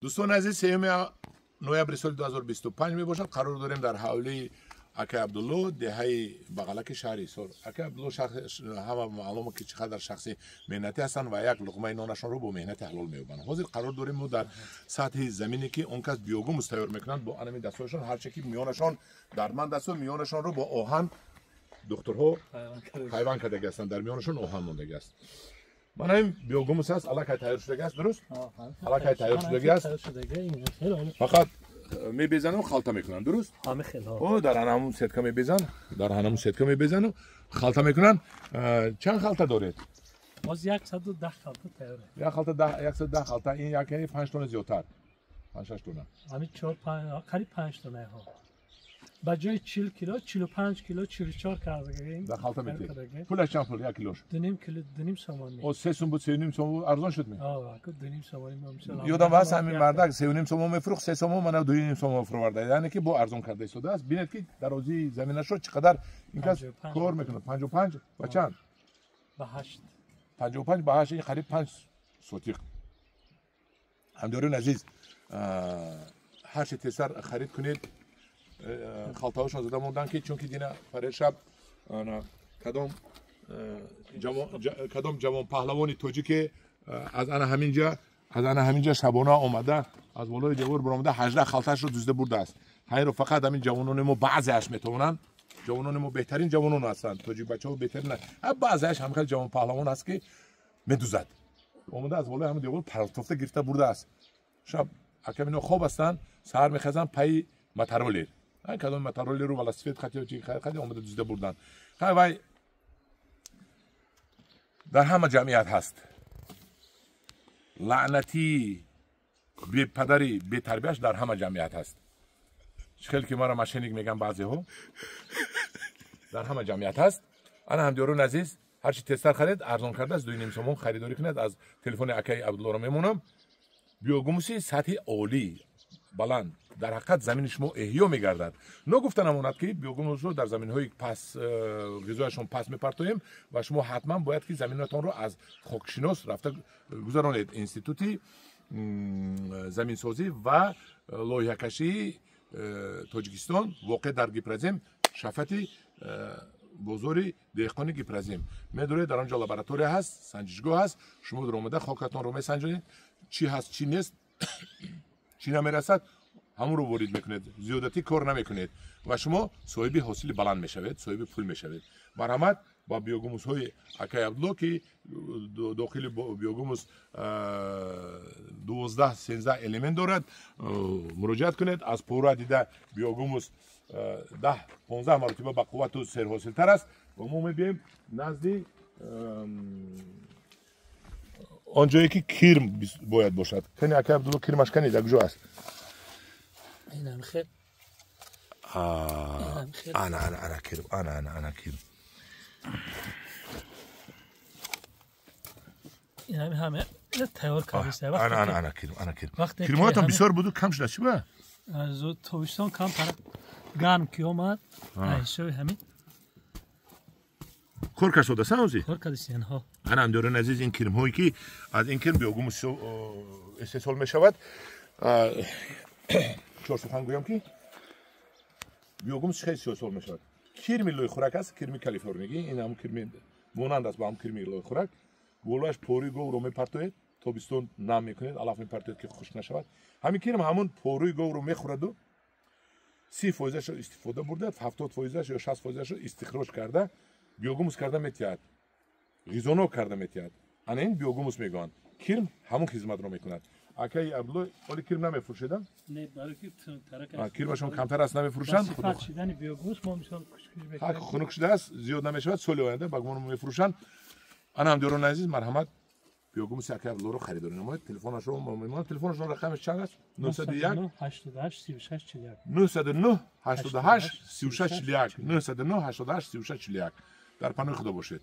دوستان عزیز، 3 نوامبر سال 2025 می باشد. قرار داریم در حوالی اکای عبدالله دهه بغلک شهر ایسار. اکای عبدالله شخص همه معلومه که چقدر شخصی مهنتی هستند و یک لقمه نانشان رو با مهنت حلال می‌یابند. حاضر قرار داریم در سطح زمینی که اون کس بیوگو مستعار میکنند با انمی دستاشون هر چی که میانشان درمند است و میانشان رو با آهن دکترها پیوند کرده هستند. در میانشان آهن مونده است. من این بیوگوموس است، علاقه تیار شده است، درست؟ علاقه تیار شده است. فقط میبزنم خلطه میکنن، درست؟ او در همون سطح میبزن، در همون سطح میبزن و خلطه میکنن. چند خلطه دارید؟ باز 110 خلطه تیاره. یک خلطه 110 خلطه، این یکی 5 تونه زیادتر. 5 6 تونه. همین 4 5 قریب 5 تونه ها. با جای 40 کیلو 45 کیلو 44 کرده. در خلطه میتونی. پولش چند پول؟ 1 کیلوش. 2.5 سومانی. او 3 سوم بود 3.5 سوم ارزان شد می. آه، 2.5 سومانی مثلا. یادم واسه همین مردک 3.5 سوم میفروخت، 3 سوم من 2.5 سوم فروخته. یعنی که با ارزان کرده شده است. ببینید که درازی زمینش رو چقدر این کس کار میکنه. 55 و چند؟ با 8. 55 با 8 قریب 5 سوتیق. همدارون عزیز، هر چی تسر خرید کنید. خلطه هاشون زده موندن که چون که دینا فرد شب کدام جوان پهلوانی توجی که از انا همینجا شبانه آمده از بالای دیوار برآمده 18 خلطهش رو دوزده برده است. همین رو فقط همین جوانان ما بعضیش میتونن، جوانان ما بهترین جوانان هستند. توجی بچه‌ها بهترین نه، بعضیش هم خیلی جوان پهلوان است که میدوزد. آمده از بالای همین دیوار پرتوفته گرفته برده است. شب اکمینا خواب هستند، سحر میخزن پای مترولیر. کدام مترولیر رو ولا سفید خطی و چی خطی آمده دوزده بردن. وای در همه جمعیت هست. لعنتی بی پدری بی تربیتش در همه جمعیت هست. خیلی که ما را مشینیک میگن بعضی ها در همه جمعیت هست. انا هم دیارون عزیز هر چی تستر خرید ارزان کرده است 2.5 سوم خریداری کنید از تلفن اکای عبدالله رو میمونم. بیوگوموسی سطح عالی بلند در حقیقت زمین شما احیا میگردد. نگفتن امانت که بیوگوموس رو در زمین های پس غذایشون پس میپرتویم و شما حتما باید که زمینتون رو از خاکشناس رفته گذرانید. انستیتوتی زمین سازی و لایحه کشی تاجیکستان واقع در گیپرزیم شفتی بزرگ دهقانی گیپرزیم میدونید در آنجا لابراتوری هست، سنجشگاه هست. شما در اومده خاکتون رو میسنجید، چی هست چی نیست چی نمیرسد همون رو وارد میکنید، زیادتی کار نمیکنید و شما صاحب حاصل بلند میشوید، صاحب پول میشوید. مرحمت با بیوگوموس های اکای عبدالله که داخل بیوگوموس 12 13 الیمنت دارد مراجعت کنید. از پورا دیده بیوگوموس 10 15 مرتبه با قوت و سر حاصل تر است و ما میبینیم نزدی آنجایی که کرم باید باشد. کنی اکای عبدالله کرمش کنی در کجا است؟ اینم خیر. انا کرم انا کرم. این همه تیار کردیسته. انا کرم. کرمات هم بسیار بود و کم شده چی با؟ از تویستان کم پر گرم کی اومد. ایشوی همین. کار کردی سانوزی؟ کار کردیستین ها. انا هم دارن عزیز این کرم هایی که از این کرم بیوگوموس استحصال می شود. چهار سخن گویم که بیوگوموس خیلی استحصال می شود. کرمی لای خوراک است، کرمی کالیفرنیایی. این هم کرمی مانند است با هم کرمی لای خوراک. گولش پوری گو رو میپرتوید، تابستون نم میکنید، علف میپرتوید که خشک نشود. همین کرم همون پوری گو رو میخورد و 30% رو استفاده برده، 70% یا 60% رو استخراج کرده، بیوگوموس کرده میتیاد، غذانو کرده میتیاد. انا این بیوگوموس میگن. کرم همون خدمت رو میکند. اکای عبدالله ولی کرم نمیفروشیدن؟ نه برای که ترک کرمشون کمتر است نمیفروشن. صفات شدن بیوگوموس ما مثلا خشک خنک شده است، زیاد نمیشود، سال آینده باگمون میفروشن. انا هم دیارون عزیز مرحمت بیوگوموس اکای عبدالله رو خریداری نمایید. تلفنش رو میمونه. تلفنش رقمش چند است؟ 901 88 36 41 909 88 36 41 909 88 36 41. در پناه خدا باشید.